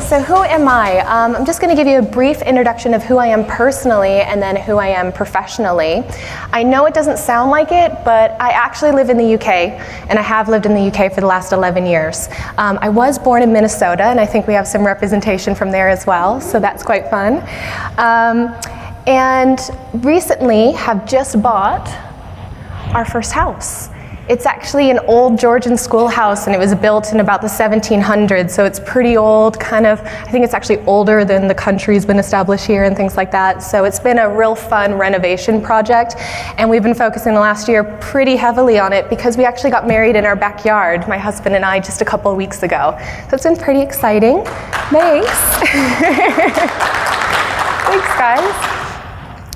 so who am I? I'm just going to give you a brief introduction of who I am personally and then who I am professionally. I know it doesn't sound like it, but I actually live in the UK, and I have lived in the UK for the last 11 years. I was born in Minnesota, and I think we have some representation from there as well, so that's quite fun. And recently have just bought our first house. It's actually an old Georgian schoolhouse, and it was built in about the 1700s, so it's pretty old, kind of, I think it's actually older than the country's been established here and things like that. So it's been a real fun renovation project, and we've been focusing the last year pretty heavily on it because we actually got married in our backyard, my husband and I, just a couple of weeks ago. So it's been pretty exciting. Thanks. Thanks, guys.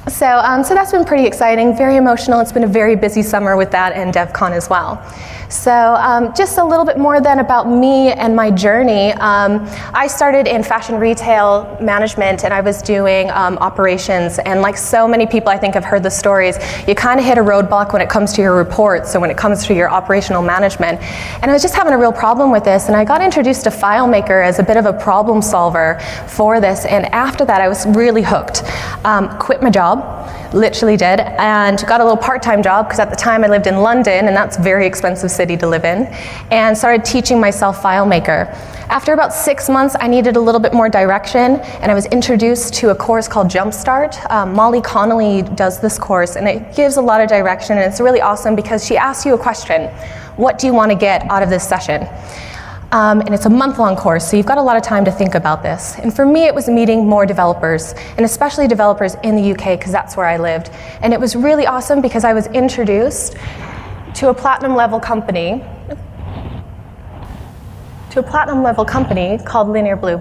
So that's been pretty exciting, very emotional. It's been a very busy summer with that and DevCon as well. So just a little bit more then about me and my journey. I started in fashion retail management, and I was doing operations, and like so many people I think have heard the stories, you kind of hit a roadblock when it comes to your reports, so when it comes to your operational management. And I was just having a real problem with this, and I got introduced to FileMaker as a bit of a problem solver for this, and after that I was really hooked. Quit my job, literally did, and got a little part-time job because at the time I lived in London, and that's a very expensive city to live in, and started teaching myself FileMaker. After about 6 months, I needed a little bit more direction, and I was introduced to a course called Jumpstart. Molly Connolly does this course, and it gives a lot of direction, and it's really awesome because she asks you a question. What do you want to get out of this session? And it's a month-long course, so you've got a lot of time to think about this. And for me, it was meeting more developers, and especially developers in the UK, because that's where I lived. And it was really awesome because I was introduced to a platinum level company called Linear Blue.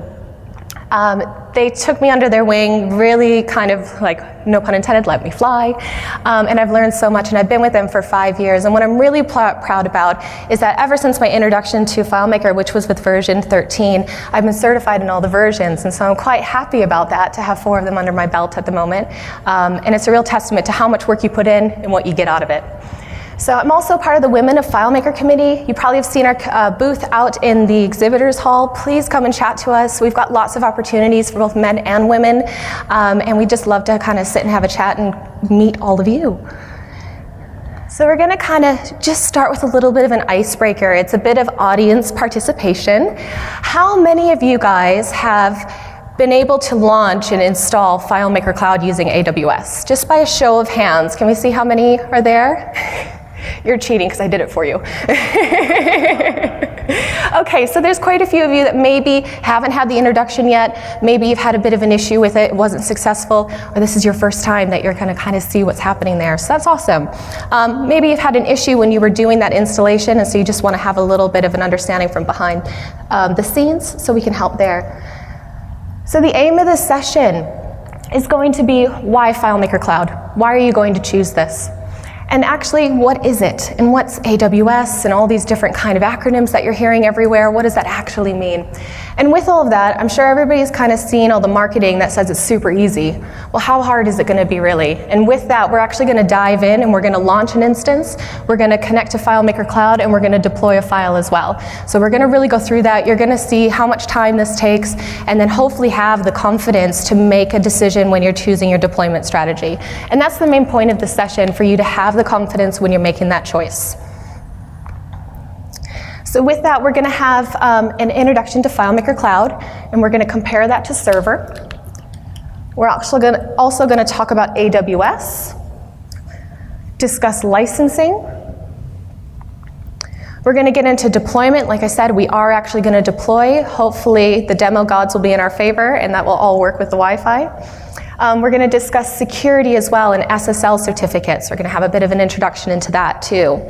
They took me under their wing, really kind of like, no pun intended, let me fly. And I've learned so much, and I've been with them for 5 years. And what I'm really proud about is that ever since my introduction to FileMaker, which was with version 13, I've been certified in all the versions. And so I'm quite happy about that, to have 4 of them under my belt at the moment. And it's a real testament to how much work you put in and what you get out of it. So I'm also part of the Women of FileMaker Committee. You probably have seen our booth out in the exhibitors hall. Please come and chat to us. We've got lots of opportunities for both men and women, and we just love to kind of sit and have a chat and meet all of you. So we're going to kind of just start with a little bit of an icebreaker. It's a bit of audience participation. How many of you guys have been able to launch and install FileMaker Cloud using AWS? Just by a show of hands, can we see how many are there? You're cheating because I did it for you. Okay, so there's quite a few of you that maybe haven't had the introduction yet. Maybe you've had a bit of an issue with it, it wasn't successful, or this is your first time that you're going to kind of see what's happening there. So that's awesome. Maybe you've had an issue when you were doing that installation, and so you just want to have a little bit of an understanding from behind the scenes, so we can help there. So the aim of this session is going to be, why FileMaker Cloud? Why are you going to choose this? And actually, what is it? And what's AWS and all these different kind of acronyms that you're hearing everywhere? What does that actually mean? And with all of that, I'm sure everybody's kind of seen all the marketing that says it's super easy. Well, how hard is it going to be really? And with that, we're actually going to dive in, and we're going to launch an instance. We're going to connect to FileMaker Cloud, and we're going to deploy a file as well. So we're going to really go through that. You're going to see how much time this takes, and then hopefully have the confidence to make a decision when you're choosing your deployment strategy. And that's the main point of the session, for you to have the confidence when you're making that choice. So with that, we're going to have an introduction to FileMaker Cloud, and we're going to compare that to server. We're also going to talk about AWS, discuss licensing. We're going to get into deployment. Like I said, we are actually going to deploy. Hopefully the demo gods will be in our favor, and that will all work with the Wi-Fi. We're going to discuss security as well, and SSL certificates. We're going to have a bit of an introduction into that too.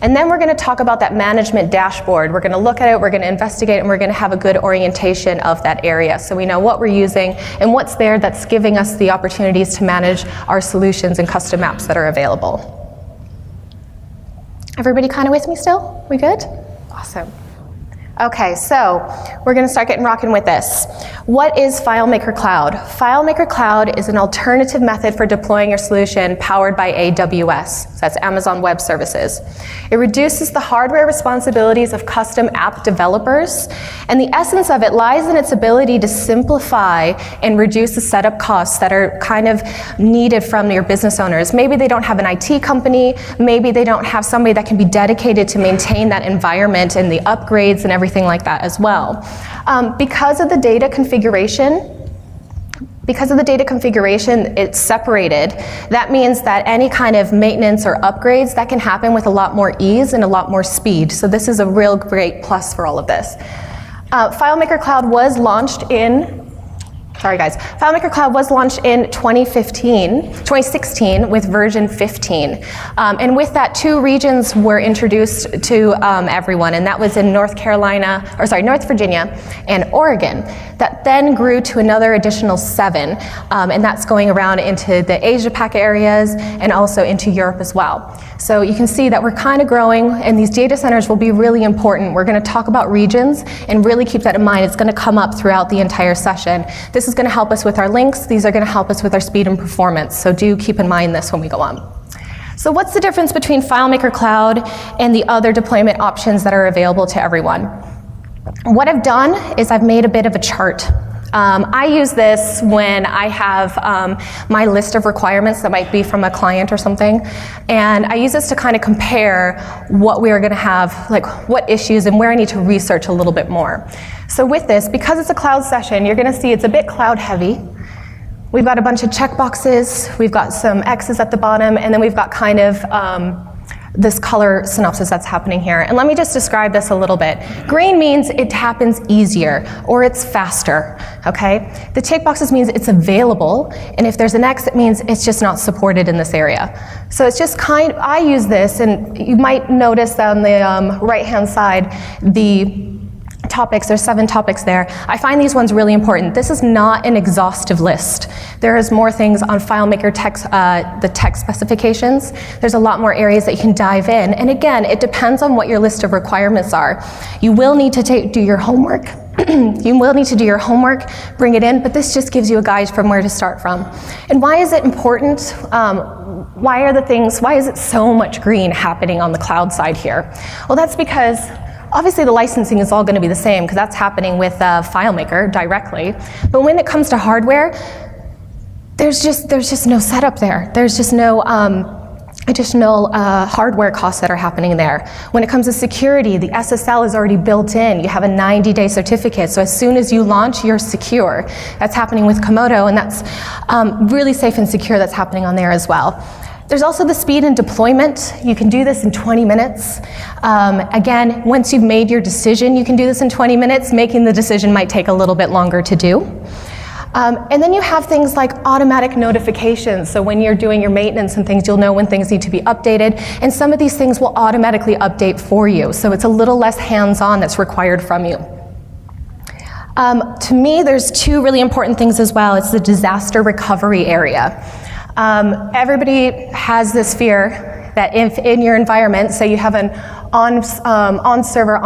And then we're going to talk about that management dashboard. We're going to look at it, we're going to investigate, and we're going to have a good orientation of that area, so we know what we're using and what's there that's giving us the opportunities to manage our solutions and custom apps that are available. Everybody kind of with me still? We good? Awesome. Okay, so we're going to start getting rocking with this. What is FileMaker Cloud? FileMaker Cloud is an alternative method for deploying your solution powered by AWS. So that's Amazon Web Services. It reduces the hardware responsibilities of custom app developers, and the essence of it lies in its ability to simplify and reduce the setup costs that are kind of needed from your business owners. Maybe they don't have an IT company, maybe they don't have somebody that can be dedicated to maintain that environment and the upgrades and everything like that as well. Because of the data configuration, it's separated. That means that any kind of maintenance or upgrades, that can happen with a lot more ease and a lot more speed. So this is a real great plus for all of this. FileMaker Cloud was launched in FileMaker Cloud was launched in 2016 with version 15. And with that, 2 regions were introduced to everyone, and that was in North Virginia and Oregon. That then grew to another additional 7, and that's going around into the Asia Pac areas and also into Europe as well. So you can see that we're kind of growing, and these data centers will be really important. We're going to talk about regions and really keep that in mind. It's going to come up throughout the entire session. This is going to help us with our links. These are going to help us with our speed and performance. So do keep in mind this when we go on. So what's the difference between FileMaker Cloud and the other deployment options that are available to everyone? What I've done is I've made a bit of a chart. I use this when I have my list of requirements that might be from a client or something, and I use this to kind of compare what we are going to have, like what issues and where I need to research a little bit more. So with this, because it's a cloud session, you're going to see it's a bit cloud heavy. We've got a bunch of checkboxes, we've got some X's at the bottom, and then we've got kind of this color synopsis that's happening here. And let me just describe this a little bit. Green means it happens easier or it's faster, okay? The checkboxes means it's available, and if there's an X, it means it's just not supported in this area. So it's just I use this, and you might notice on the right-hand side, the topics, there's 7 topics there. I find these ones really important. This is not an exhaustive list. There is more things on FileMaker text, the text specifications. There's a lot more areas that you can dive in. And again, it depends on what your list of requirements are. You will need to do your homework. You will need to do your homework, bring it in, but this just gives you a guide from where to start from. And why is it important? Why is it so much green happening on the cloud side here? Well, that's because obviously the licensing is all going to be the same because that's happening with FileMaker directly. But when it comes to hardware, there's just no setup there. There's just no additional hardware costs that are happening there. When it comes to security, the SSL is already built in. You have a 90-day certificate, so as soon as you launch, you're secure. That's happening with Komodo, and that's really safe and secure. That's happening on there as well. There's also the speed and deployment. You can do this in 20 minutes. Again, once you've made your decision, you can do this in 20 minutes. Making the decision might take a little bit longer to do. And then you have things like automatic notifications. So when you're doing your maintenance and things, you'll know when things need to be updated. And some of these things will automatically update for you. So it's a little less hands-on that's required from you. To me, there's 2 really important things as well. It's the disaster recovery area. Everybody has this fear that if in your environment, say you have a server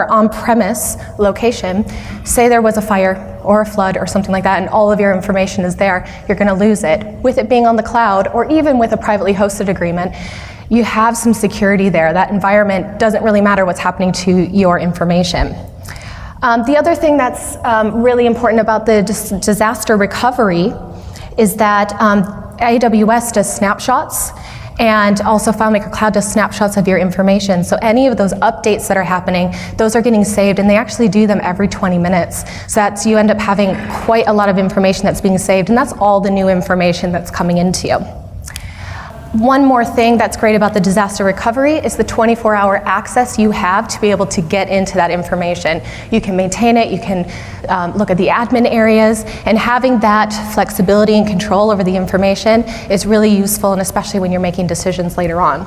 on-premise location, say there was a fire or a flood or something like that, and all of your information is there, you're going to lose it. With it being on the cloud, or even with a privately hosted agreement, you have some security there. That environment doesn't really matter what's happening to your information. The other thing that's really important about the disaster recovery is that AWS does snapshots, and also FileMaker Cloud does snapshots of your information. So any of those updates that are happening, those are getting saved, and they actually do them every 20 minutes. So you end up having quite a lot of information that's being saved, and that's all the new information that's coming into you. One more thing that's great about the disaster recovery is the 24-hour access you have to be able to get into that information. You can maintain it, you can look at the admin areas, and having that flexibility and control over the information is really useful, and especially when you're making decisions later on.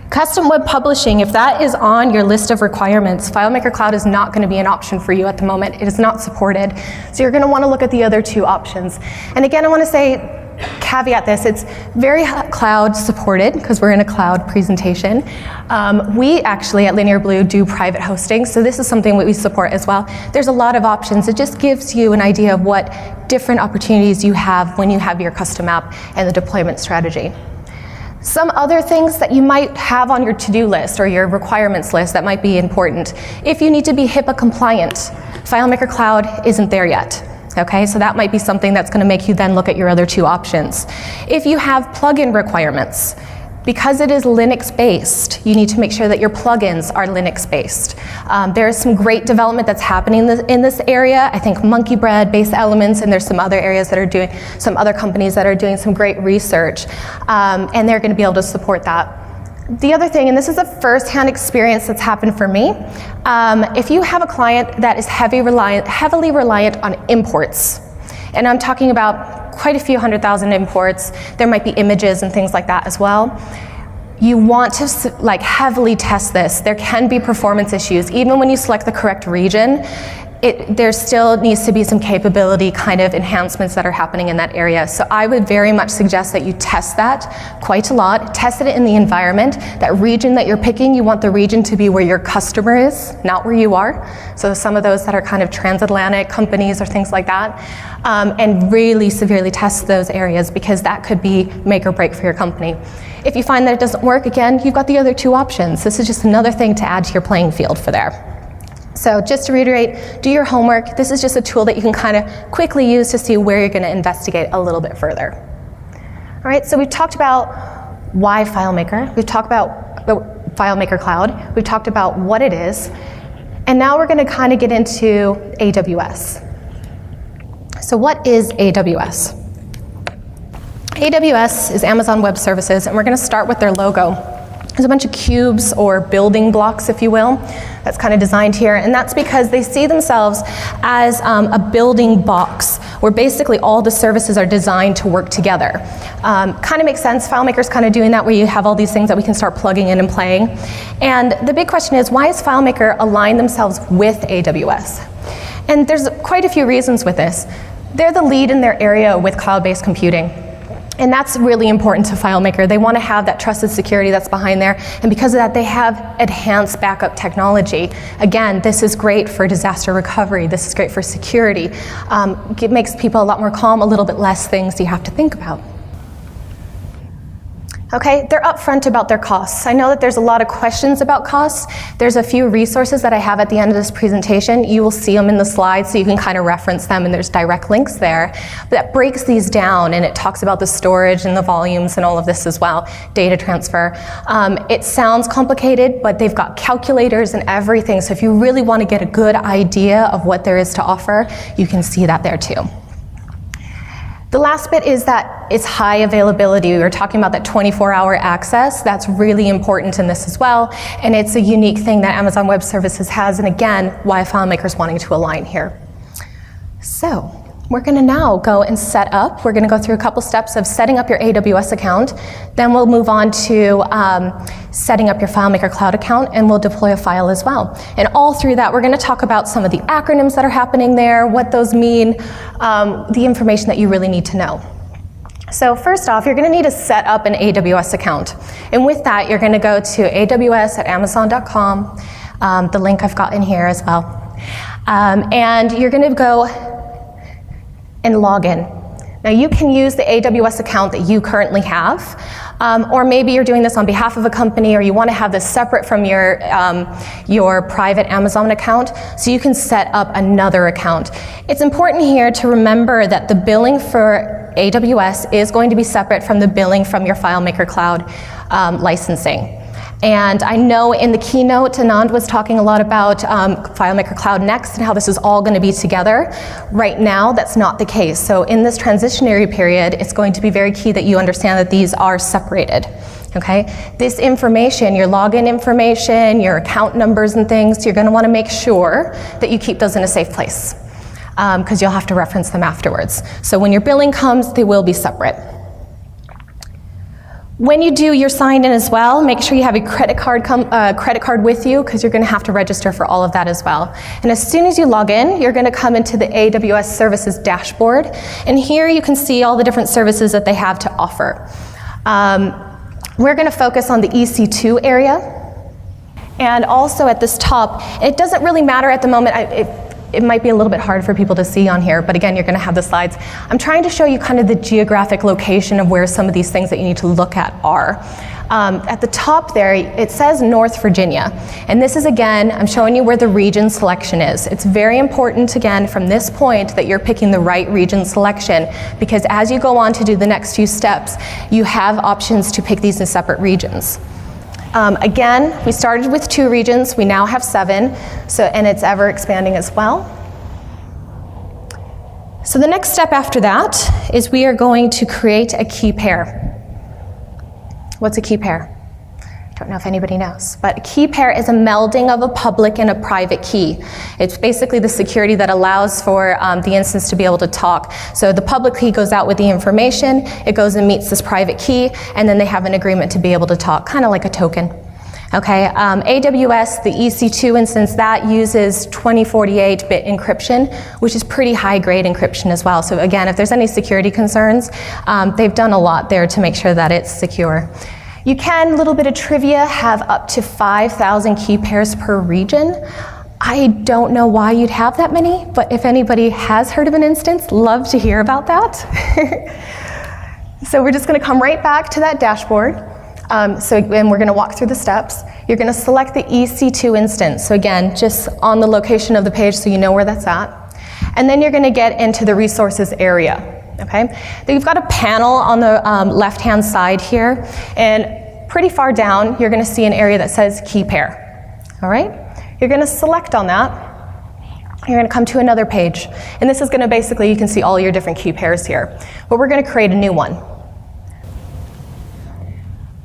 Custom web publishing, if that is on your list of requirements, FileMaker Cloud is not going to be an option for you at the moment. It is not supported. So you're going to want to look at the other 2 options. And again, I want to say, caveat this, it's very cloud supported because we're in a cloud presentation. We actually at Linear Blue do private hosting, so this is something that we support as well. There's a lot of options. It just gives you an idea of what different opportunities you have when you have your custom app and the deployment strategy. Some other things that you might have on your to-do list or your requirements list that might be important. If you need to be HIPAA compliant, FileMaker Cloud isn't there yet. Okay, so that might be something that's going to make you then look at your other two options. If you have plugin requirements, because it is Linux-based, you need to make sure that your plugins are Linux-based. There is some great development that's happening in this area. I think Monkey Bread, Base Elements, and there's some other areas that are doing, some other companies that are doing some great research, and they're going to be able to support that. The other thing, and this is a first-hand experience that's happened for me, if you have a client that is heavily reliant on imports, and I'm talking about quite a few 100,000 imports, there might be images and things like that as well, you want to heavily test this. There can be performance issues. Even when you select the correct region, there still needs to be some capability kind of enhancements that are happening in that area. So I would very much suggest that you test that quite a lot. Test it in the environment. That region that you're picking, you want the region to be where your customer is, not where you are. So some of those that are kind of transatlantic companies or things like that. And really severely test those areas because that could be make or break for your company. If you find that it doesn't work, again, you've got the other two options. This is just another thing to add to your playing field for there. So just to reiterate, do your homework. This is just a tool that you can kind of quickly use to see where you're going to investigate a little bit further. All right, so we've talked about why FileMaker. We've talked about FileMaker Cloud. We've talked about what it is. And now we're going to kind of get into AWS. So what is AWS? AWS is Amazon Web Services, and we're going to start with their logo. There's a bunch of cubes or building blocks, if you will, that's kind of designed here, and that's because they see themselves as a building box where basically all the services are designed to work together. Kind of makes sense. FileMaker's kind of doing that where you have all these things that we can start plugging in and playing. And the big question is, why has FileMaker aligned themselves with AWS? And there's quite a few reasons with this. They're the lead in their area with cloud-based computing. And that's really important to FileMaker. They want to have that trusted security that's behind there. And because of that, they have enhanced backup technology. Again, this is great for disaster recovery. This is great for security. It makes people a lot more calm, a little bit less things you have to think about. Okay, they're upfront about their costs. I know that there's a lot of questions about costs. There's a few resources that I have at the end of this presentation. You will see them in the slides so you can kind of reference them, and there's direct links there. But that breaks these down, and it talks about the storage and the volumes and all of this as well, data transfer. It sounds complicated, but they've got calculators and everything. So if you really want to get a good idea of what there is to offer, you can see that there too. The last bit is that it's high availability. We were talking about that 24-hour access. That's really important in this as well. And it's a unique thing that Amazon Web Services has. And again, why FileMaker's wanting to align here. So we're going to now go and set up. We're going to go through a couple steps of setting up your AWS account. Then we'll move on to setting up your FileMaker Cloud account, and we'll deploy a file as well. And all through that, we're going to talk about some of the acronyms that are happening there, what those mean, the information that you really need to know. So first off, you're going to need to set up an AWS account. And with that, you're going to go to aws.amazon.com, the link I've got in here as well. And you're going to go and log in. Now you can use the AWS account that you currently have, or maybe you're doing this on behalf of a company, or you want to have this separate from your private Amazon account, so you can set up another account. It's important here to remember that the billing for AWS is going to be separate from the billing from your FileMaker Cloud licensing. And I know in the keynote, Anand was talking a lot about FileMaker Cloud Next and how this is all going to be together. Right now, that's not the case. So in this transitionary period, it's going to be very key that you understand that these are separated. Okay? This information, your login information, your account numbers and things, you're going to want to make sure that you keep those in a safe place, because you'll have to reference them afterwards. So when your billing comes, they will be separate. When you do your sign in as well, make sure you have a credit card with you, because you're going to have to register for all of that as well. And as soon as you log in, you're going to come into the AWS Services dashboard, and here you can see all the different services that they have to offer. We're going to focus on the EC2 area. And also at this top, it doesn't really matter at the moment. It might be a little bit hard for people to see on here, but again, you're going to have the slides. I'm trying to show you kind of the geographic location of where some of these things that you need to look at are. At the top there, it says North Virginia. And this is, again, I'm showing you where the region selection is. It's very important, again, from this point that you're picking the right region selection, because as you go on to do the next few steps, you have options to pick these in separate regions. Again, we started with 2 regions, we now have 7, and it's ever expanding as well. So the next step after that is we are going to create a key pair. What's a key pair? Don't know if anybody knows, but a key pair is a melding of a public and a private key. It's basically the security that allows for the instance to be able to talk. So the public key goes out with the information, it goes and meets this private key, and then they have an agreement to be able to talk, kind of like a token. Okay, AWS, the EC2 instance, that uses 2048-bit encryption, which is pretty high-grade encryption as well. So again, if there's any security concerns, they've done a lot there to make sure that it's secure. You can, a little bit of trivia, have up to 5,000 key pairs per region. I don't know why you'd have that many, but if anybody has heard of an instance, love to hear about that. So we're just going to come right back to that dashboard. And we're going to walk through the steps. You're going to select the EC2 instance. So again, just on the location of the page so you know where that's at. And then you're going to get into the resources area. Okay, then you've got a panel on the left-hand side here, and pretty far down, you're going to see an area that says key pair. All right, you're going to select on that. You're going to come to another page, and this is going to basically, you can see all your different key pairs here, but we're going to create a new one.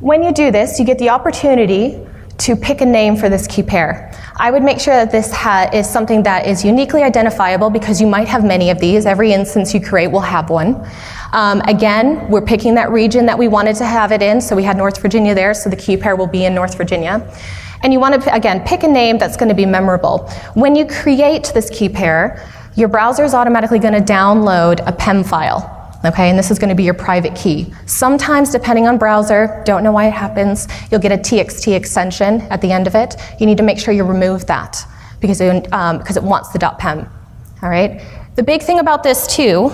When you do this, you get the opportunity to pick a name for this key pair. I would make sure that this is something that is uniquely identifiable, because you might have many of these. Every instance you create will have one. Again, we're picking that region that we wanted to have it in, so we had North Virginia there, so the key pair will be in North Virginia. And you want to, again, pick a name that's going to be memorable. When you create this key pair, your browser is automatically going to download a PEM file. Okay, and this is going to be your private key. Sometimes, depending on browser, don't know why it happens, you'll get a TXT extension at the end of it. You need to make sure you remove that because it wants the .pem. All right. The big thing about this too,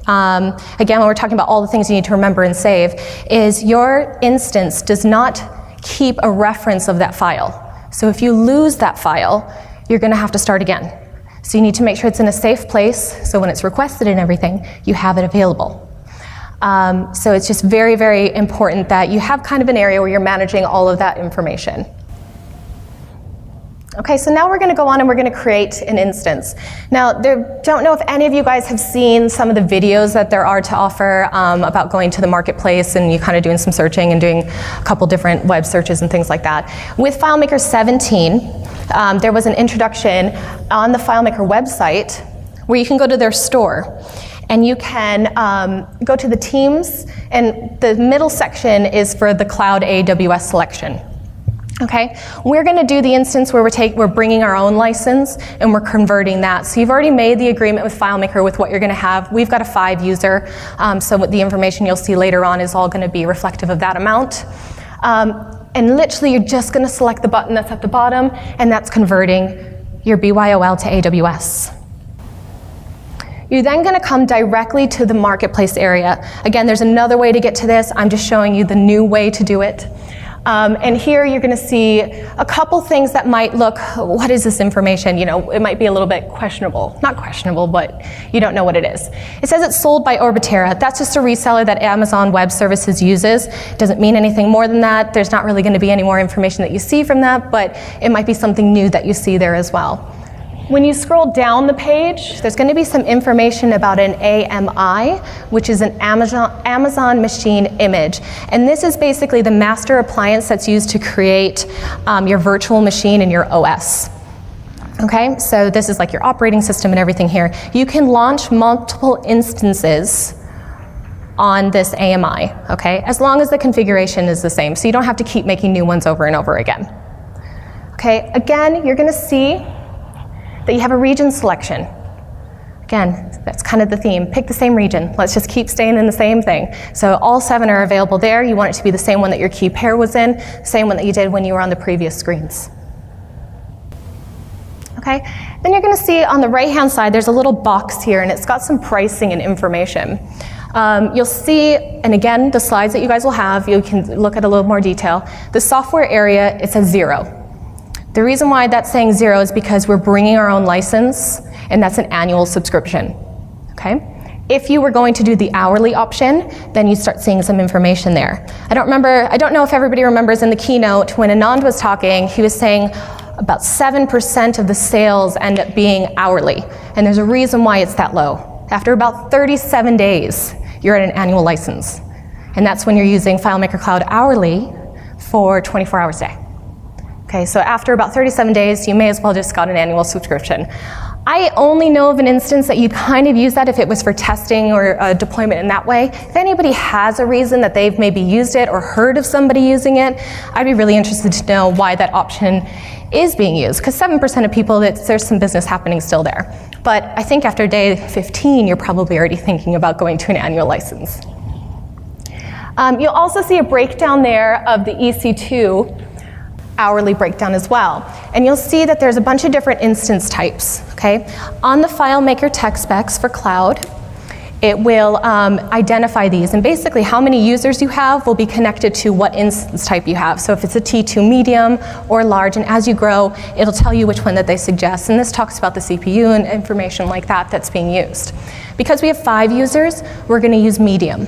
again, when we're talking about all the things you need to remember and save, is your instance does not keep a reference of that file. So if you lose that file, you're going to have to start again. So you need to make sure it's in a safe place, so when it's requested and everything, you have it available. So it's just very, very important that you have kind of an area where you're managing all of that information. Okay, so now we're going to go on and we're going to create an instance. Now, don't know if any of you guys have seen some of the videos that there are to offer about going to the marketplace and you kind of doing some searching and doing a couple different web searches and things like that. With FileMaker 17, there was an introduction on the FileMaker website where you can go to their store and you can go to the teams, and the middle section is for the cloud AWS selection. Okay, we're going to do the instance where we're bringing our own license and we're converting that. So you've already made the agreement with FileMaker with what you're going to have. We've got a 5-user, so the information you'll see later on is all going to be reflective of that amount. And literally, you're just going to select the button that's at the bottom, and that's converting your BYOL to AWS. You're then going to come directly to the marketplace area. Again, there's another way to get to this. I'm just showing you the new way to do it. And here you're going to see a couple things that might look, what is this information? You know, it might be a little bit questionable. Not questionable, but you don't know what it is. It says it's sold by Orbitera. That's just a reseller that Amazon Web Services uses. Doesn't mean anything more than that. There's not really going to be any more information that you see from that, but it might be something new that you see there as well. When you scroll down the page, there's going to be some information about an AMI, which is an Amazon Machine Image. And this is basically the master appliance that's used to create your virtual machine in your OS. Okay, so this is like your operating system and everything here. You can launch multiple instances on this AMI, okay? As long as the configuration is the same, so you don't have to keep making new ones over and over again. Okay, again, you're gonna see that you have a region selection. Again, that's kind of the theme. Pick the same region. Let's just keep staying in the same thing. So all 7 are available there. You want it to be the same one that your key pair was in, same one that you did when you were on the previous screens. Okay, then you're gonna see on the right-hand side, there's a little box here, and it's got some pricing and information. You'll see, and again, the slides that you guys will have, you can look at a little more detail. The software area, it says 0. The reason why that's saying 0 is because we're bringing our own license, and that's an annual subscription, okay? If you were going to do the hourly option, then you start seeing some information there. I don't know if everybody remembers in the keynote when Anand was talking, he was saying about 7% of the sales end up being hourly, and there's a reason why it's that low. After about 37 days, you're at an annual license, and that's when you're using FileMaker Cloud hourly for 24 hours a day. Okay, so after about 37 days, you may as well just got an annual subscription. I only know of an instance that you kind of use that if it was for testing or deployment in that way. If anybody has a reason that they've maybe used it or heard of somebody using it, I'd be really interested to know why that option is being used, because 7% of people, there's some business happening still there. But I think after day 15, you're probably already thinking about going to an annual license. You'll also see a breakdown there of the EC2 hourly breakdown as well. And you'll see that there's a bunch of different instance types, okay? On the FileMaker tech specs for cloud, it will identify these, and basically how many users you have will be connected to what instance type you have. So if it's a T2 medium or large, and as you grow, it'll tell you which one that they suggest, and this talks about the CPU and information like that that's being used. Because we have 5 users, we're gonna use medium.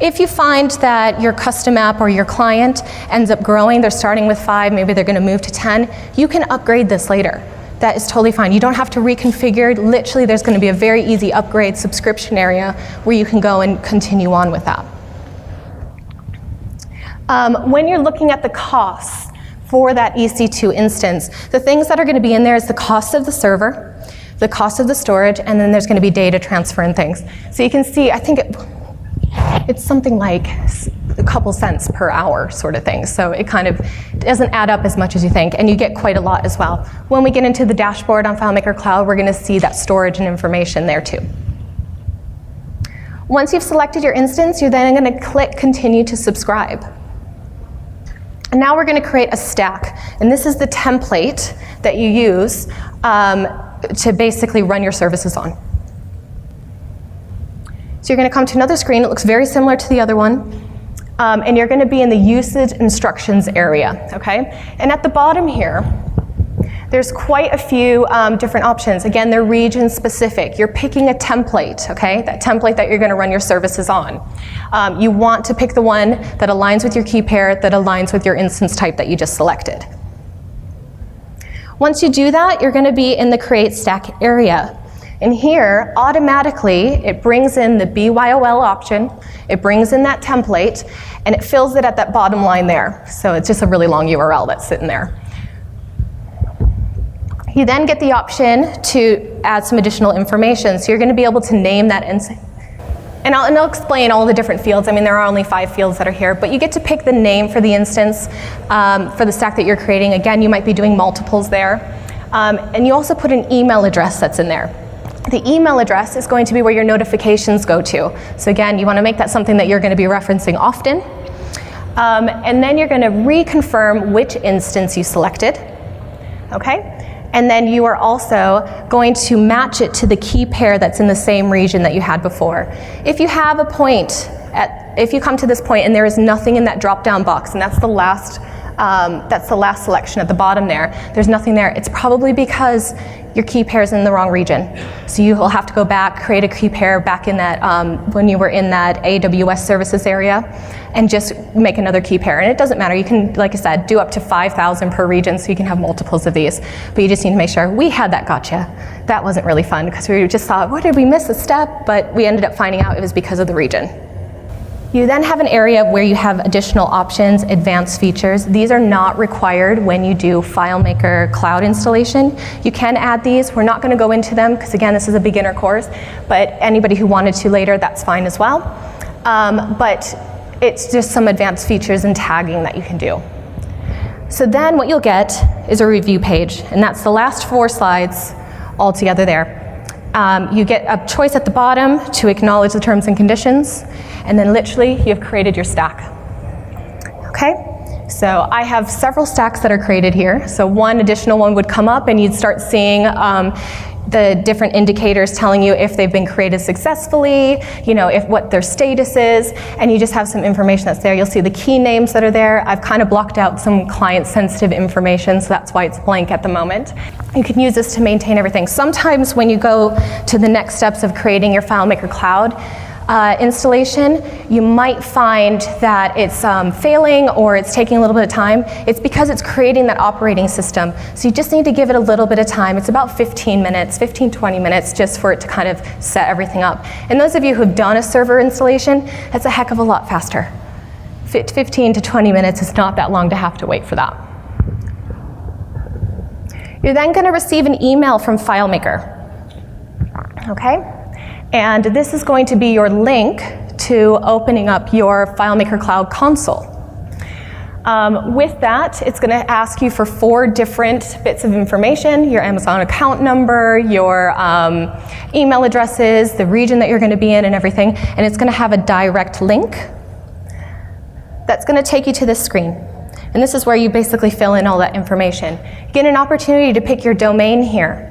If you find that your custom app or your client ends up growing, they're starting with 5, maybe they're gonna move to 10, you can upgrade this later. That is totally fine. You don't have to reconfigure. Literally, there's gonna be a very easy upgrade subscription area where you can go and continue on with that. When you're looking at the costs for that EC2 instance, the things that are gonna be in there is the cost of the server, the cost of the storage, and then there's gonna be data transfer and things. So you can see, I think it's something like a couple cents per hour sort of thing. So it kind of doesn't add up as much as you think, and you get quite a lot as well. When we get into the dashboard on FileMaker Cloud, we're gonna see that storage and information there too. Once you've selected your instance, you're then gonna click Continue to Subscribe. And now we're gonna create a stack, and this is the template that you use to basically run your services on. So you're gonna come to another screen. It looks very similar to the other one. And you're gonna be in the usage instructions area, okay? And at the bottom here, there's quite a few different options. Again, they're region specific. You're picking a template, okay? That template that you're gonna run your services on. You want to pick the one that aligns with your key pair, that aligns with your instance type that you just selected. Once you do that, you're gonna be in the Create Stack area. And here, automatically, it brings in the BYOL option, it brings in that template, and it fills it at that bottom line there. So it's just a really long URL that's sitting there. You then get the option to add some additional information. So you're gonna be able to name that instance. And I'll explain all the different fields. I mean, there are only 5 fields that are here, but you get to pick the name for the instance, for the stack that you're creating. Again, you might be doing multiples there. And you also put an email address that's in there. The email address is going to be where your notifications go to. So again, you want to make that something that you're going to be referencing often. And then you're going to reconfirm which instance you selected. Okay? And then you are also going to match it to the key pair that's in the same region that you had before. If you have a point, if you come to this point and there is nothing in that drop-down box, and that's the last selection at the bottom there, there's nothing there, it's probably because your key pair is in the wrong region. So you will have to go back, create a key pair back in that, when you were in that AWS services area, and just make another key pair. And it doesn't matter, you can, like I said, do up to 5,000 per region, so you can have multiples of these. But you just need to make sure. We had that gotcha. That wasn't really fun, because we just thought, what, did we miss a step? But we ended up finding out it was because of the region. You then have an area where you have additional options, advanced features. These are not required when you do FileMaker Cloud installation. You can add these. We're not going to go into them because, again, this is a beginner course, but anybody who wanted to later, that's fine as well. but it's just some advanced features and tagging that you can do. So then what you'll get is a review page, and that's the last 4 slides all together there. You get a choice at the bottom to acknowledge the terms and conditions, and then literally you've created your stack. Okay? So I have several stacks that are created here. So one additional one would come up and you'd start seeing the different indicators telling you if they've been created successfully, if what their status is, and you just have some information that's there. You'll see the key names that are there. I've kind of blocked out some client-sensitive information, so that's why it's blank at the moment. You can use this to maintain everything. Sometimes when you go to the next steps of creating your FileMaker Cloud installation, you might find that it's failing or it's taking a little bit of time. It's because it's creating that operating system. So you just need to give it a little bit of time. It's about 15 minutes, 15-20 minutes just for it to kind of set everything up. And those of you who've done a server installation, that's a heck of a lot faster. 15 to 20 minutes is not that long to have to wait for that. You're then going to receive an email from FileMaker. Okay? And this is going to be your link to opening up your FileMaker Cloud console. With that, it's going to ask you for 4 different bits of information: your Amazon account number, your email addresses, the region that you're going to be in, and everything. And it's going to have a direct link that's going to take you to this screen. And this is where you basically fill in all that information. You get an opportunity to pick your domain here.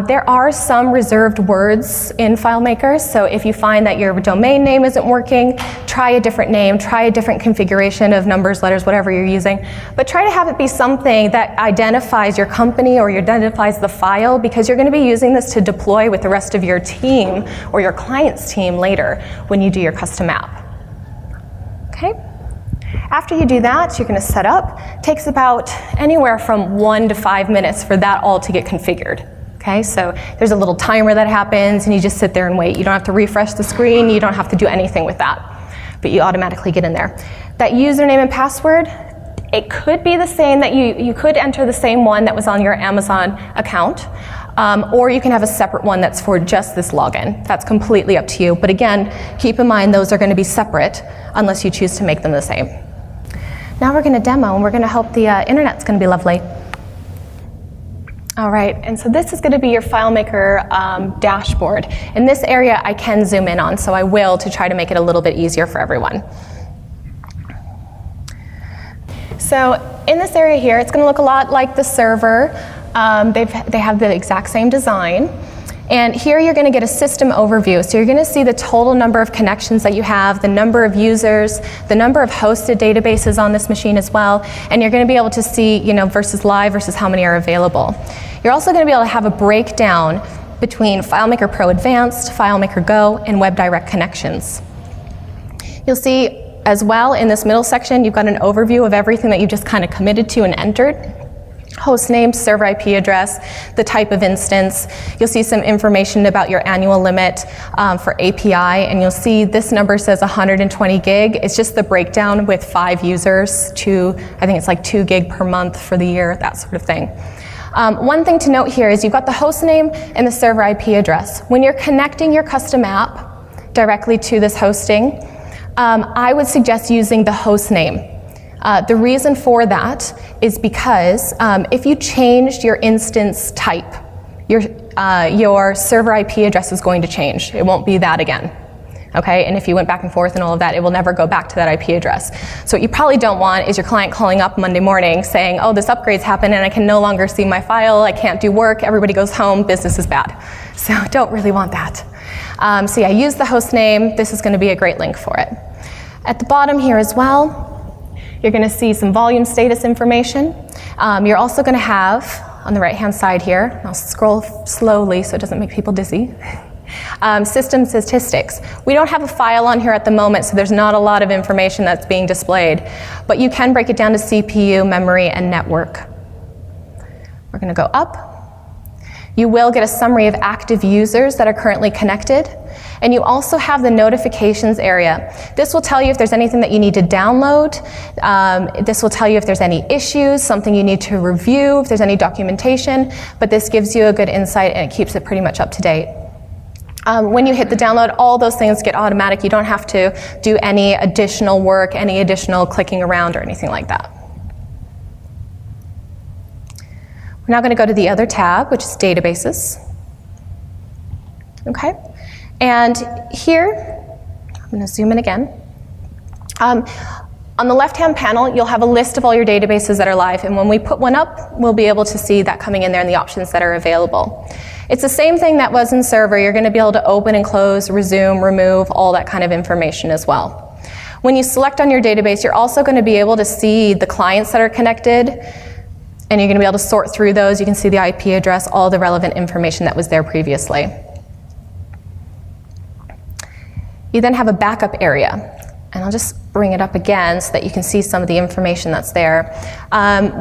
There are some reserved words in FileMaker, so if you find that your domain name isn't working, try a different name, try a different configuration of numbers, letters, whatever you're using. But try to have it be something that identifies your company or identifies the file, because you're going to be using this to deploy with the rest of your team or your client's team later when you do your custom app. Okay? After you do that, you're going to set up. It takes about anywhere from 1 to 5 minutes for that all to get configured. Okay, so there's a little timer that happens and you just sit there and wait. You don't have to refresh the screen, you don't have to do anything with that, but you automatically get in there. That username and password, it could be the same, that you could enter the same one that was on your Amazon account, or you can have a separate one that's for just this login. That's completely up to you, but again, keep in mind those are going to be separate unless you choose to make them the same. Now we're going to demo and we're going to hope the internet's going to be lovely. All right, and so this is going to be your FileMaker dashboard. In this area, I can zoom in on, so I will, to try to make it a little bit easier for everyone. So in this area here, it's going to look a lot like the server. They have the exact same design. And here you're going to get a system overview. So you're going to see the total number of connections that you have, the number of users, the number of hosted databases on this machine as well. And you're going to be able to see, versus live versus how many are available. You're also going to be able to have a breakdown between FileMaker Pro Advanced, FileMaker Go, and WebDirect connections. You'll see as well in this middle section, you've got an overview of everything that you just kind of committed to and entered. Host name, server IP address, the type of instance. You'll see some information about your annual limit for API, and you'll see this number says 120 gig. It's just the breakdown with 5 users to, I think it's like 2 gig per month for the year, that sort of thing. One thing to note here is you've got the host name and the server IP address. When you're connecting your custom app directly to this hosting, I would suggest using the host name. The reason for that is because if you changed your instance type, your server IP address is going to change. It won't be that again. Okay, and if you went back and forth and all of that, it will never go back to that IP address. So what you probably don't want is your client calling up Monday morning saying, oh, this upgrade's happened and I can no longer see my file, I can't do work, everybody goes home, business is bad. So don't really want that. So yeah, use the host name. This is going to be a great link for it. At the bottom here as well, you're going to see some volume status information. You're also going to have, on the right-hand side here, I'll scroll slowly so it doesn't make people dizzy, system statistics. We don't have a file on here at the moment, so there's not a lot of information that's being displayed, but you can break it down to CPU, memory, and network. We're going to go up. You will get a summary of active users that are currently connected. And you also have the notifications area. This will tell you if there's anything that you need to download. This will tell you if there's any issues, something you need to review, if there's any documentation. But this gives you a good insight and it keeps it pretty much up to date. When you hit the download, all those things get automatic. You don't have to do any additional work, any additional clicking around or anything like that. We're now going to go to the other tab, which is Databases. Okay, and here, I'm going to zoom in again. On the left-hand panel, you'll have a list of all your databases that are live, and when we put one up, we'll be able to see that coming in there and the options that are available. It's the same thing that was in Server. You're going to be able to open and close, resume, remove, all that kind of information as well. When you select on your database, you're also going to be able to see the clients that are connected, and you're going to be able to sort through those. You can see the IP address, all the relevant information that was there previously. You then have a backup area. And I'll just bring it up again so that you can see some of the information that's there.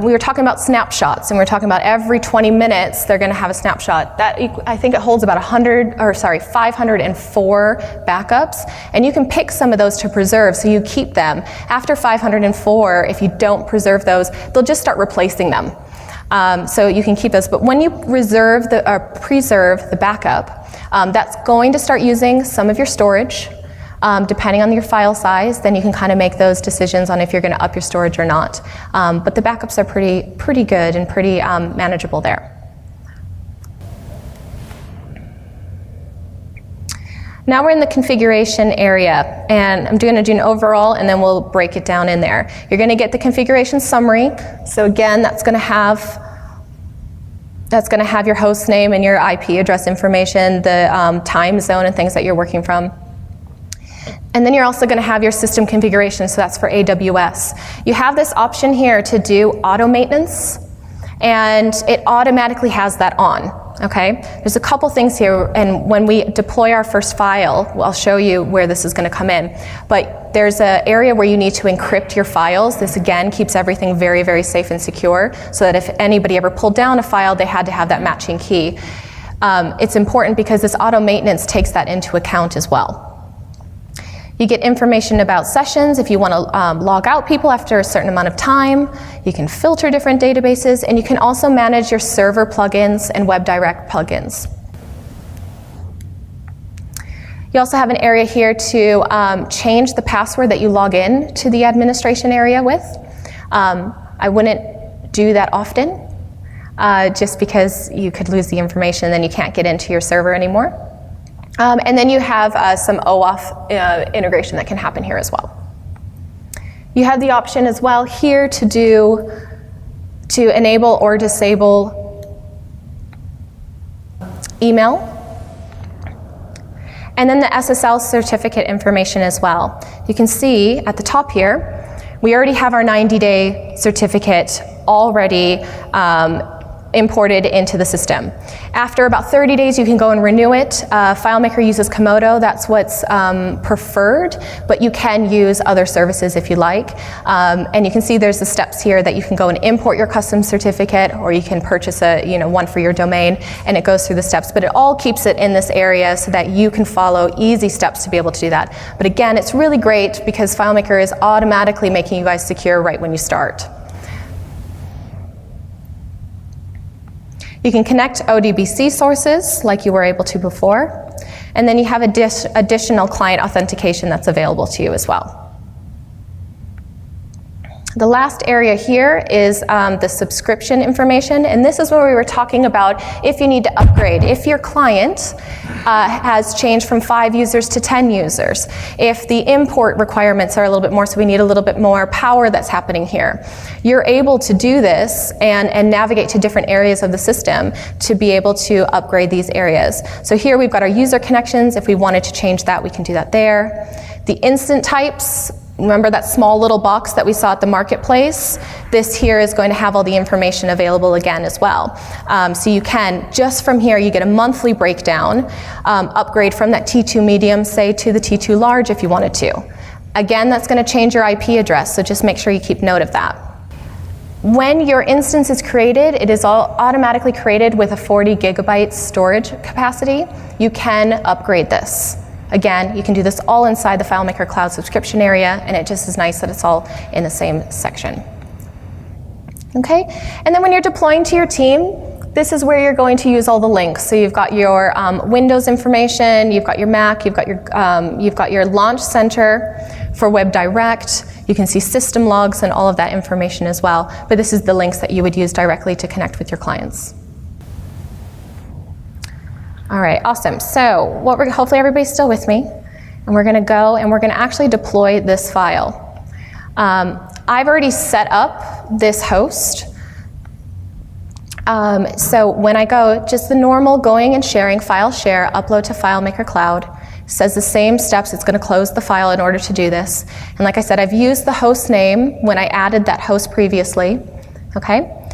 We were talking about snapshots, and we were talking about every 20 minutes they're going to have a snapshot. That, I think it holds about 504 backups, and you can pick some of those to preserve, so you keep them. After 504, if you don't preserve those, they'll just start replacing them. So you can keep those, but when you preserve the backup, that's going to start using some of your storage. Depending on your file size, then you can kind of make those decisions on if you're going to up your storage or not. But the backups are pretty good and pretty manageable there. Now we're in the configuration area, and I'm going to do an overall, and then we'll break it down in there. You're going to get the configuration summary. So again, that's going to have your host name and your IP address information, the time zone and things that you're working from. And then you're also going to have your system configuration, so that's for AWS. You have this option here to do auto maintenance, and it automatically has that on, okay? There's a couple things here, and when we deploy our first file, I'll show you where this is going to come in. But there's an area where you need to encrypt your files. This, again, keeps everything very, very safe and secure, so that if anybody ever pulled down a file, they had to have that matching key. It's important because this auto maintenance takes that into account as well. You get information about sessions if you want to log out people after a certain amount of time. You can filter different databases, and you can also manage your server plugins and WebDirect plugins. You also have an area here to change the password that you log in to the administration area with. I wouldn't do that often, just because you could lose the information and then you can't get into your server anymore. And then you have some OAuth integration that can happen here as well. You have the option as well here to enable or disable email. And then the SSL certificate information as well. You can see at the top here, we already have our 90-day certificate already imported into the system. After about 30 days, you can go and renew it. FileMaker uses Komodo. That's what's preferred, but you can use other services if you like. And you can see there's the steps here that you can go and import your custom certificate, or you can purchase one for your domain, and it goes through the steps. But it all keeps it in this area so that you can follow easy steps to be able to do that. But again, it's really great because FileMaker is automatically making you guys secure right when you start. You can connect ODBC sources like you were able to before, and then you have additional client authentication that's available to you as well. The last area here is the subscription information, and this is where we were talking about if you need to upgrade. If your client has changed from 5 users to 10 users, if the import requirements are a little bit more, so we need a little bit more power that's happening here, you're able to do this and navigate to different areas of the system to be able to upgrade these areas. So here we've got our user connections. If we wanted to change that, we can do that there. The instant types, remember that small little box that we saw at the marketplace? This here is going to have all the information available again as well. So you can, just from here, you get a monthly breakdown, upgrade from that T2 medium, say, to the T2 large if you wanted to. Again, that's going to change your IP address, so just make sure you keep note of that. When your instance is created, it is all automatically created with a 40 gigabyte storage capacity. You can upgrade this. Again, you can do this all inside the FileMaker Cloud subscription area, and it just is nice that it's all in the same section. Okay, and then when you're deploying to your team, this is where you're going to use all the links. So you've got your Windows information, you've got your Mac, you've got your Launch Center for Web Direct. You can see system logs and all of that information as well. But this is the links that you would use directly to connect with your clients. All right, awesome. So hopefully everybody's still with me. And we're going to go and we're going to actually deploy this file. I've already set up this host. So when I go, just the normal going and sharing, file share, upload to FileMaker Cloud, says the same steps. It's going to close the file in order to do this. And like I said, I've used the host name when I added that host previously. Okay?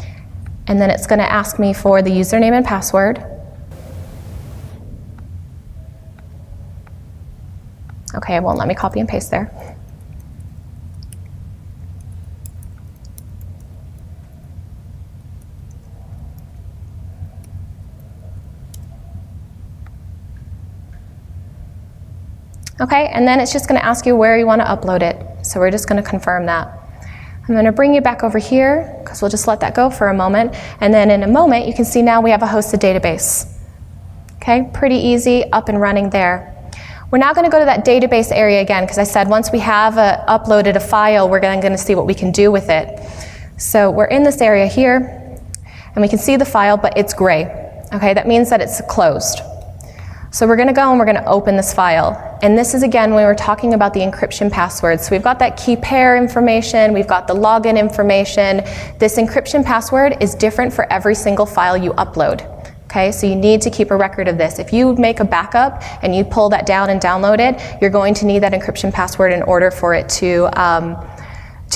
And then it's going to ask me for the username and password. Okay, it won't let me copy and paste there. Okay, and then it's just going to ask you where you want to upload it. So we're just going to confirm that. I'm going to bring you back over here, because we'll just let that go for a moment. And then in a moment, you can see now we have a hosted database. Okay, pretty easy, up and running there. We're now going to go to that database area again, because I said once we have uploaded a file, we're going to see what we can do with it. So we're in this area here, and we can see the file, but it's gray. Okay, that means that it's closed. So we're going to go and we're going to open this file. And this is, again, when we were talking about the encryption password. So we've got that key pair information, we've got the login information. This encryption password is different for every single file you upload. Okay, so you need to keep a record of this. If you make a backup and you pull that down and download it, you're going to need that encryption password in order for it to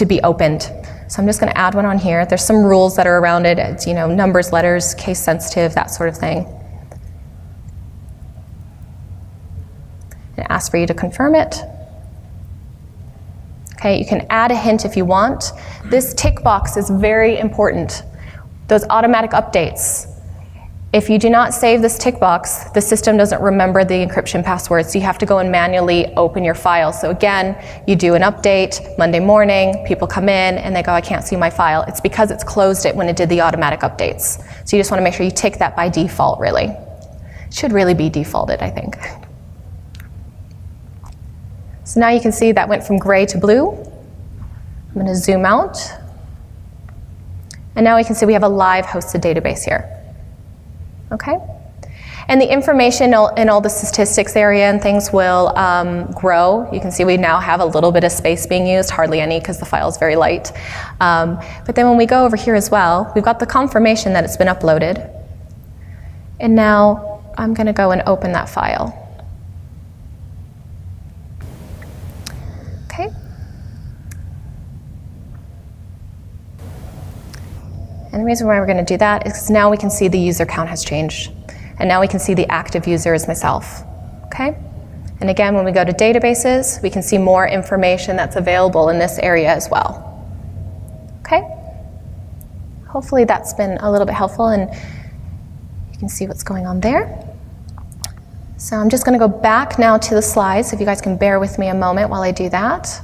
be opened. So I'm just going to add one on here. There's some rules that are around it. It's, numbers, letters, case sensitive, that sort of thing. It asks for you to confirm it. Okay, you can add a hint if you want. This tick box is very important. Those automatic updates. If you do not save this tick box, the system doesn't remember the encryption password, so you have to go and manually open your file. So again, you do an update Monday morning, people come in and they go, I can't see my file. It's because it's closed it when it did the automatic updates. So you just want to make sure you tick that by default, really. It should really be defaulted, I think. So now you can see that went from gray to blue. I'm going to zoom out. And now we can see we have a live hosted database here. Okay? And the information in all the statistics area and things will grow. You can see we now have a little bit of space being used, hardly any because the file is very light. But then when we go over here as well, we've got the confirmation that it's been uploaded. And now I'm going to go and open that file. Okay. And the reason why we're going to do that is because now we can see the user count has changed. And now we can see the active user is myself. Okay? And again, when we go to databases, we can see more information that's available in this area as well. Okay? Hopefully that's been a little bit helpful and you can see what's going on there. So I'm just going to go back now to the slides, if you guys can bear with me a moment while I do that.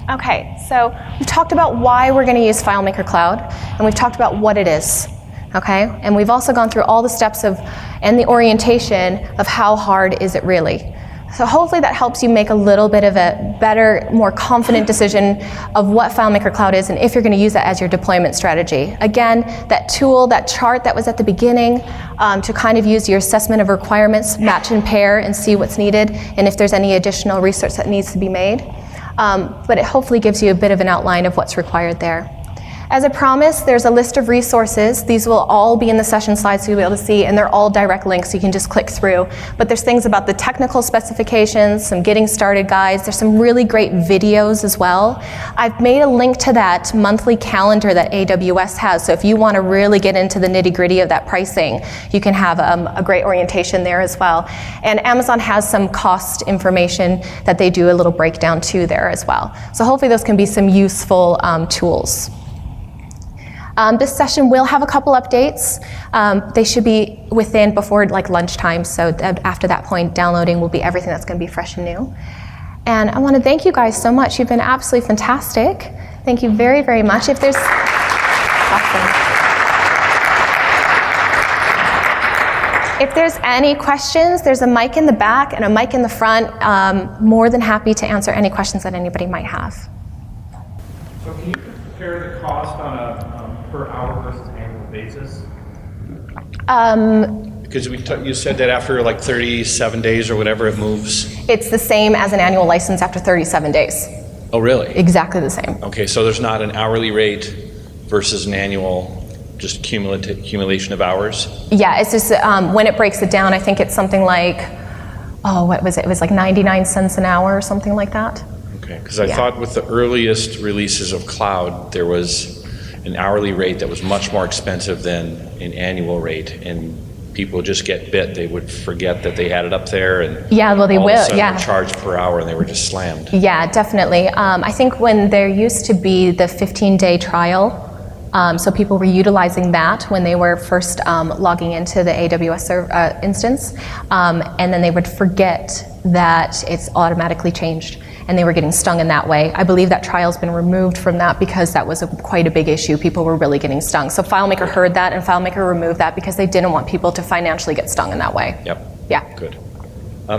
Okay, so we've talked about why we're going to use FileMaker Cloud, and we've talked about what it is. Okay, and we've also gone through all the steps and the orientation of how hard is it really. So hopefully that helps you make a little bit of a better, more confident decision of what FileMaker Cloud is and if you're going to use that as your deployment strategy. Again, that tool, that chart that was at the beginning to kind of use your assessment of requirements, match and pair and see what's needed and if there's any additional research that needs to be made. But it hopefully gives you a bit of an outline of what's required there. As I promised, there's a list of resources. These will all be in the session slides so you'll be able to see, and they're all direct links so you can just click through. But there's things about the technical specifications, some getting started guides. There's some really great videos as well. I've made a link to that monthly calendar that AWS has, so if you want to really get into the nitty-gritty of that pricing, you can have a great orientation there as well. And Amazon has some cost information that they do a little breakdown to there as well. So hopefully those can be some useful tools. This session will have a couple updates. They should be before like lunchtime, so after that point, downloading will be everything that's going to be fresh and new. And I want to thank you guys so much. You've been absolutely fantastic. Thank you very, very much. If there's If there's any questions, there's a mic in the back and a mic in the front. More than happy to answer any questions that anybody might have. So can you compare the cost on a per hour versus annual basis? Because you said that after like 37 days or whatever it moves. It's the same as an annual license after 37 days. Oh, really? Exactly the same. Okay, so there's not an hourly rate versus an annual, just accumulation of hours? Yeah, it's just when it breaks it down, I think it's something like, what was it? It was like 99 cents an hour or something like that. Okay, because I thought with the earliest releases of cloud, there was an hourly rate that was much more expensive than an annual rate, and people just get bit. They would forget that they had it up there, and yeah, well, they all will. Of a sudden Yeah, they're charged per hour, and they were just slammed. Yeah, definitely. I think when there used to be the 15-day trial, so people were utilizing that when they were first logging into the AWS instance, and then they would forget that it's automatically changed, and they were getting stung in that way. I believe that trial's been removed from that because that was quite a big issue. People were really getting stung. So FileMaker heard that, and FileMaker removed that because they didn't want people to financially get stung in that way. Yep. Yeah. Good.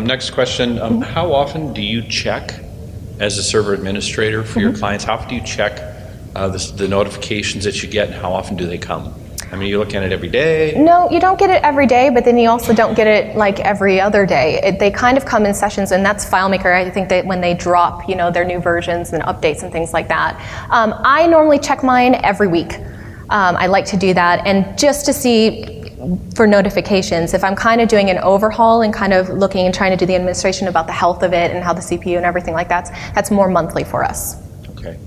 Next question. How often do you check, as a server administrator for your clients, how often do you check the notifications that you get, and how often do they come? I mean, you're looking at it every day? No, you don't get it every day, but then you also don't get it like every other day. They kind of come in sessions, and that's FileMaker. I think that when they drop, their new versions and updates and things like that. I normally check mine every week. I like to do that, and just to see for notifications, if I'm kind of doing an overhaul and kind of looking and trying to do the administration about the health of it and how the CPU and everything like that's more monthly for us. Okay.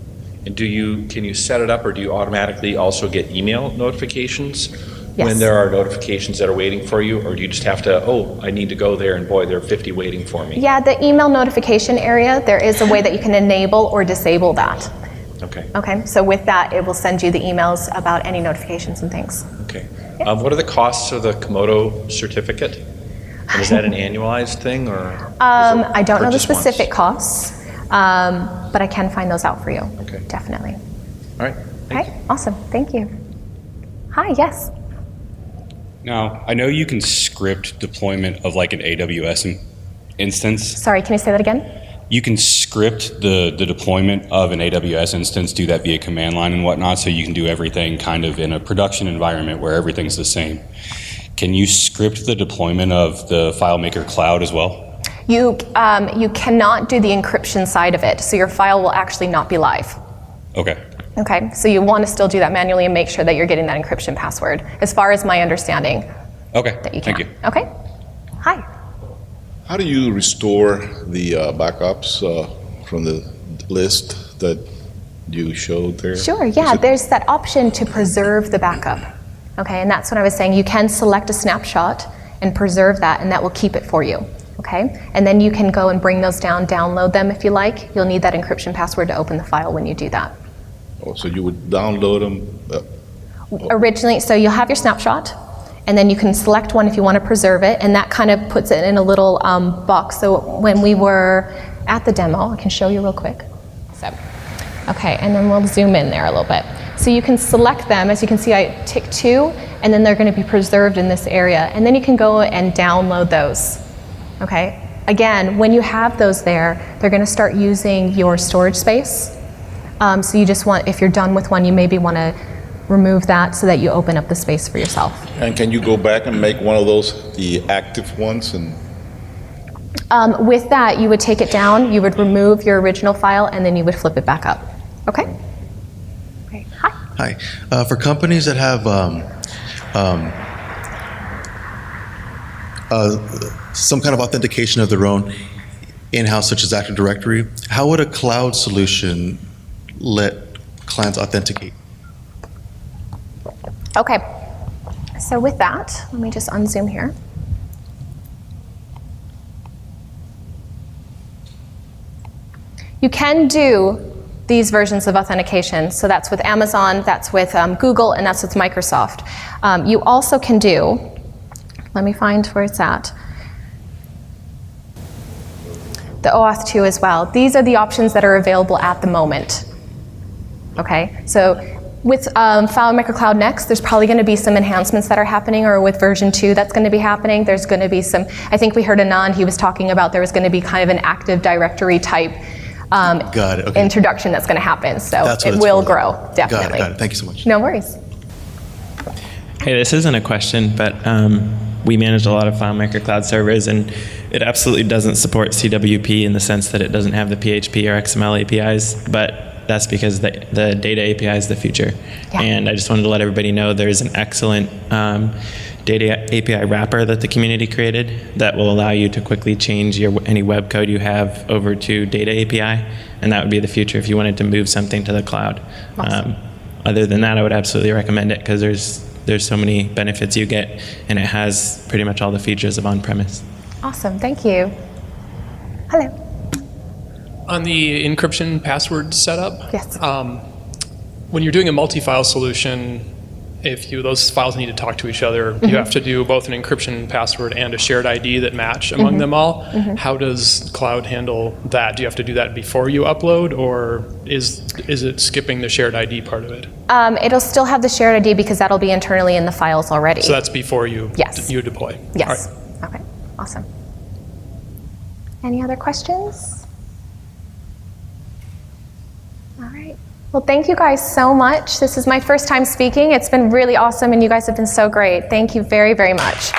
And can you set it up, or do you automatically also get email notifications when there are notifications that are waiting for you, or do you just have to, I need to go there, and boy, there are 50 waiting for me? Yeah, the email notification area, there is a way that you can enable or disable that. Okay. Okay, so with that, it will send you the emails about any notifications and things. Okay. What are the costs of the Komodo certificate? And is that an annualized thing, or? I don't know the specific once? costs, but I can find those out for you. Okay. Definitely. All right. Thank you. Awesome. Thank you. Hi, yes. Now, I know you can script deployment of like an AWS instance. Sorry, can you say that again? You can script the deployment of an AWS instance, do that via command line and whatnot, so you can do everything kind of in a production environment where everything's the same. Can you script the deployment of the FileMaker cloud as well? You cannot do the encryption side of it, so your file will actually not be live. Okay. Okay, so you want to still do that manually and make sure that you're getting that encryption password, as far as my understanding. Okay, That you can. thank you. Okay. Hi. How do you restore the backups from the list that you showed there? Sure, yeah, there's that option to preserve the backup. Okay, and that's what I was saying. You can select a snapshot and preserve that, and that will keep it for you. Okay, and then you can go and bring those down, download them if you like. You'll need that encryption password to open the file when you do that. Oh, so you would download them? Originally, so you'll have your snapshot, and then you can select one if you want to preserve it, and that kind of puts it in a little box. So when we were at the demo, I can show you real quick. So, okay, and then we'll zoom in there a little bit. So you can select them. As you can see, I tick 2, and then they're going to be preserved in this area. And then you can go and download those. Okay? Again, when you have those there, they're going to start using your storage space. So you just want, if you're done with one, you maybe want to remove that so that you open up the space for yourself. And can you go back and make one of those the active ones? And With that, you would take it down, you would remove your original file, and then you would flip it back up. Okay? Okay. Hi. Hi. For companies that have some kind of authentication of their own in-house, such as Active Directory, how would a cloud solution let clients authenticate? Okay. So with that, let me just unzoom here. You can do these versions of authentication. So that's with Amazon, that's with Google, and that's with Microsoft. You also can do, let me find where it's at, the OAuth 2 as well. These are the options that are available at the moment. Okay, so With FileMaker Cloud Next, there's probably going to be some enhancements that are happening, or with version 2 that's going to be happening. There's going to be some, I think we heard Anand, he was talking about there was going to be kind of an Active Directory type Got it, okay. introduction that's going to happen. So That's what it it's will for. grow, definitely. Got it. Thank you so much. No worries. Hey, this isn't a question, but we manage a lot of FileMaker Cloud servers, and it absolutely doesn't support CWP in the sense that it doesn't have the PHP or XML APIs, but that's because the data API is the future. Yeah. And I just wanted to let everybody know there's an excellent data API wrapper that the community created that will allow you to quickly change any web code you have over to data API, and that would be the future if you wanted to move something to the cloud. Awesome. Other than that, I would absolutely recommend it because there's so many benefits you get, and it has pretty much all the features of on-premise. Awesome, thank you. Hello. On the encryption password setup, Yes. When you're doing a multi-file solution, if those files need to talk to each other, you have to do both an encryption password and a shared ID that match among them all. How does cloud handle that? Do you have to do that before you upload, or is it skipping the shared ID part of it? It'll still have the shared ID because that'll be internally in the files already. So that's before you Yes. you deploy. Yes. All right. Okay, awesome. Any other questions? All right. Well, thank you guys so much. This is my first time speaking. It's been really awesome, and you guys have been so great. Thank you very, very much.